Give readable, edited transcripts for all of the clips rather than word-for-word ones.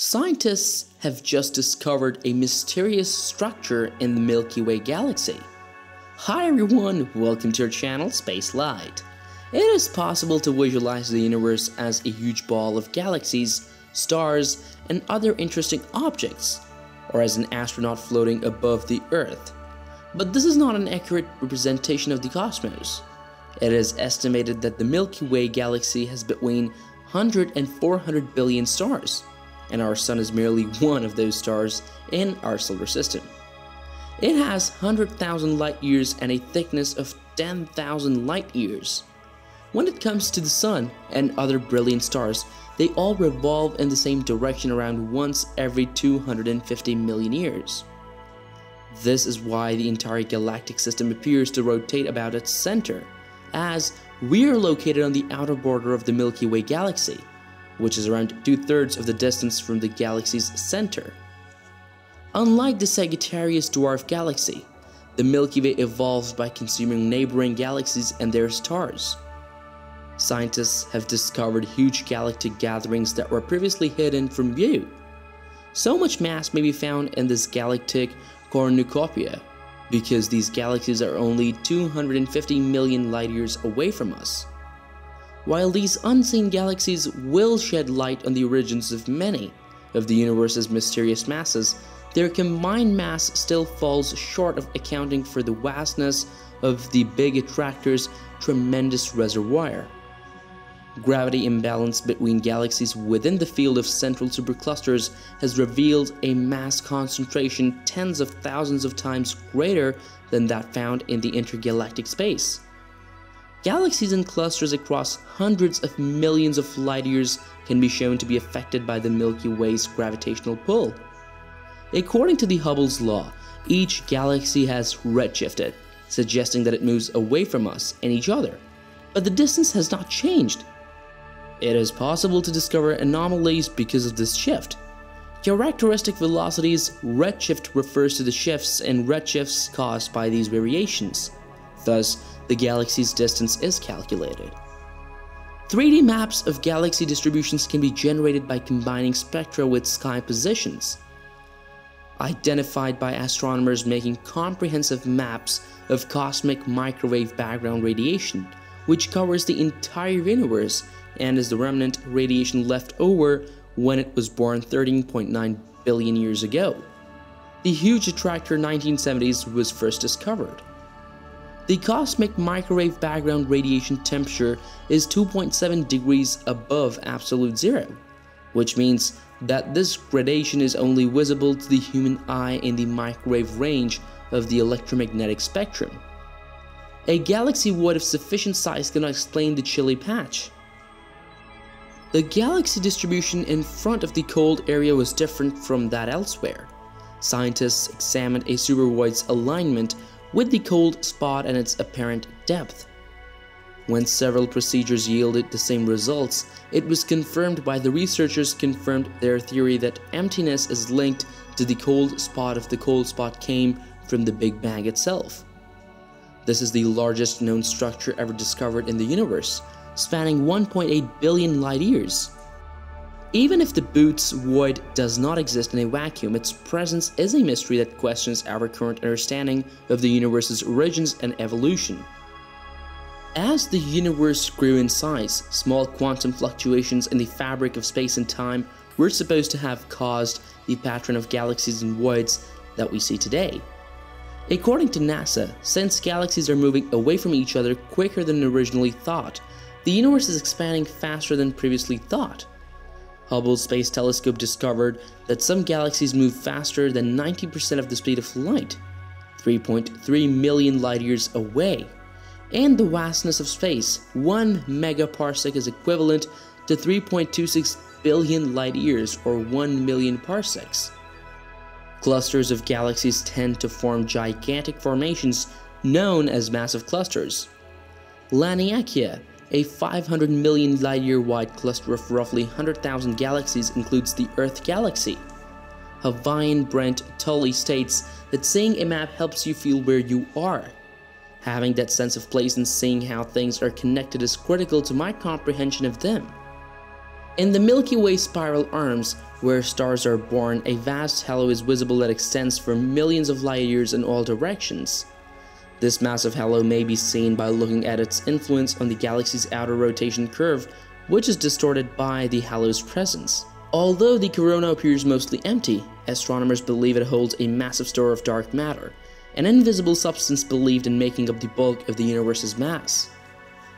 Scientists have just discovered a mysterious structure in the Milky Way galaxy. Hi everyone, welcome to our channel Space Light. It is possible to visualize the universe as a huge ball of galaxies, stars, and other interesting objects, or as an astronaut floating above the Earth. But this is not an accurate representation of the cosmos. It is estimated that the Milky Way galaxy has between 100 and 400 billion stars, and our Sun is merely one of those stars in our solar system. It has 100,000 light years and a thickness of 10,000 light years. When it comes to the Sun and other brilliant stars, they all revolve in the same direction around once every 250 million years. This is why the entire galactic system appears to rotate about its center, as we are located on the outer border of the Milky Way galaxy, which is around 2/3 of the distance from the galaxy's center. Unlike the Sagittarius dwarf galaxy, the Milky Way evolves by consuming neighboring galaxies and their stars. Scientists have discovered huge galactic gatherings that were previously hidden from view. So much mass may be found in this galactic cornucopia because these galaxies are only 250 million light years away from us. While these unseen galaxies will shed light on the origins of many of the universe's mysterious masses, their combined mass still falls short of accounting for the vastness of the big attractor's tremendous reservoir. Gravity imbalance between galaxies within the field of central superclusters has revealed a mass concentration tens of thousands of times greater than that found in the intergalactic space. Galaxies and clusters across hundreds of millions of light years can be shown to be affected by the Milky Way's gravitational pull. According to the Hubble's law, each galaxy has redshifted, suggesting that it moves away from us and each other, but the distance has not changed. It is possible to discover anomalies because of this shift. Characteristic velocities redshift refers to the shifts in redshifts caused by these variations. Thus, the galaxy's distance is calculated. 3D maps of galaxy distributions can be generated by combining spectra with sky positions, identified by astronomers making comprehensive maps of cosmic microwave background radiation, which covers the entire universe and is the remnant radiation left over when it was born 13.9 billion years ago. The huge attractor 1970s was first discovered. The cosmic microwave background radiation temperature is 2.7 degrees above absolute zero, which means that this gradation is only visible to the human eye in the microwave range of the electromagnetic spectrum. A galaxy void of sufficient size cannot explain the chilly patch. The galaxy distribution in front of the cold area was different from that elsewhere. Scientists examined a supervoid's alignment with the cold spot and its apparent depth. When several procedures yielded the same results, it was confirmed by the researchers confirmed their theory that emptiness is linked to the cold spot if the cold spot came from the Big Bang itself. This is the largest known structure ever discovered in the universe, spanning 1.8 billion light years. Even if the Booth's void does not exist in a vacuum, its presence is a mystery that questions our current understanding of the universe's origins and evolution. As the universe grew in size, small quantum fluctuations in the fabric of space and time were supposed to have caused the pattern of galaxies and voids that we see today. According to NASA, since galaxies are moving away from each other quicker than originally thought, the universe is expanding faster than previously thought. Hubble's Space Telescope discovered that some galaxies move faster than 90% of the speed of light, 3.3 million light years away. And the vastness of space, 1 megaparsec is equivalent to 3.26 billion light years or 1 million parsecs. Clusters of galaxies tend to form gigantic formations known as massive clusters. Laniakea, a 500 million light-year wide cluster of roughly 100,000 galaxies, includes the Earth galaxy. Hawaiian Brent Tully states that seeing a map helps you feel where you are. Having that sense of place and seeing how things are connected is critical to my comprehension of them. In the Milky Way spiral arms, Where stars are born, a vast halo is visible that extends for millions of light years in all directions. This massive halo may be seen by looking at its influence on the galaxy's outer rotation curve, which is distorted by the halo's presence. Although the corona appears mostly empty, astronomers believe it holds a massive store of dark matter, an invisible substance believed in making up the bulk of the universe's mass.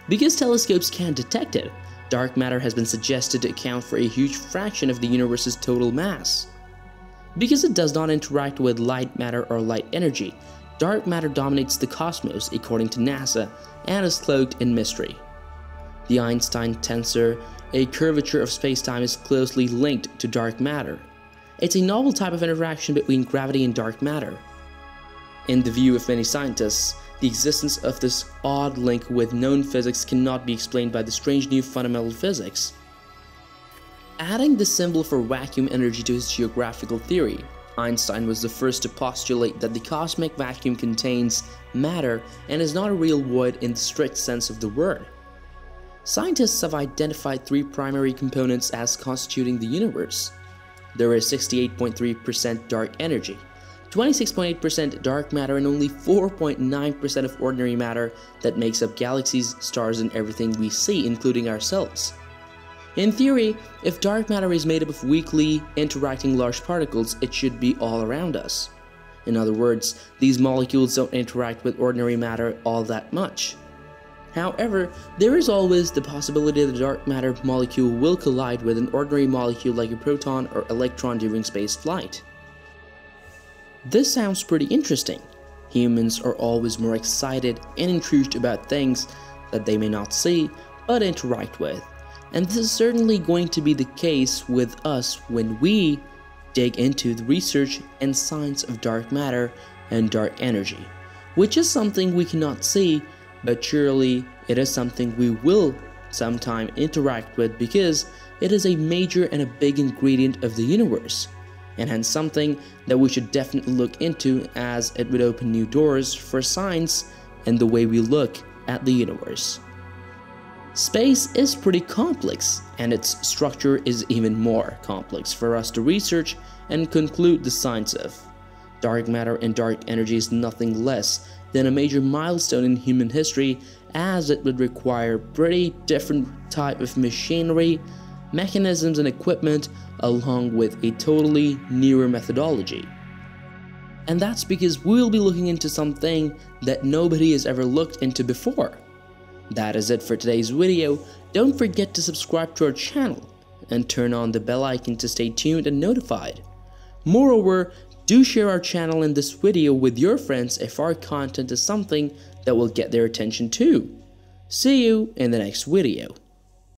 Because telescopes can't detect it, dark matter has been suggested to account for a huge fraction of the universe's total mass. Because it does not interact with light matter or light energy, dark matter dominates the cosmos according to NASA and is cloaked in mystery. The Einstein tensor, a curvature of spacetime, is closely linked to dark matter. It's a novel type of interaction between gravity and dark matter. In the view of many scientists, the existence of this odd link with known physics cannot be explained by the strange new fundamental physics. Adding the symbol for vacuum energy to his geographical theory, Einstein was the first to postulate that the cosmic vacuum contains matter and is not a real void in the strict sense of the word. Scientists have identified three primary components as constituting the universe. There is 68.3% dark energy, 26.8% dark matter, and only 4.9% of ordinary matter that makes up galaxies, stars, and everything we see, including ourselves. In theory, if dark matter is made up of weakly interacting large particles, it should be all around us. In other words, these molecules don't interact with ordinary matter all that much. However, there is always the possibility that a dark matter molecule will collide with an ordinary molecule like a proton or electron during space flight. This sounds pretty interesting. Humans are always more excited and intrigued about things that they may not see but interact with. And this is certainly going to be the case with us when we dig into the research and science of dark matter and dark energy, which is something we cannot see, but surely it is something we will sometime interact with because it is a major and a big ingredient of the universe, and hence something that we should definitely look into, as it would open new doors for science and the way we look at the universe. Space is pretty complex, and its structure is even more complex for us to research and conclude the science of. Dark matter and dark energy is nothing less than a major milestone in human history, as it would require pretty different type of machinery, mechanisms, and equipment, along with a totally newer methodology. And that's because we'll be looking into something that nobody has ever looked into before. That is it for today's video. Don't forget to subscribe to our channel and turn on the bell icon to stay tuned and notified. Moreover, do share our channel and this video with your friends if our content is something that will get their attention too. See you in the next video.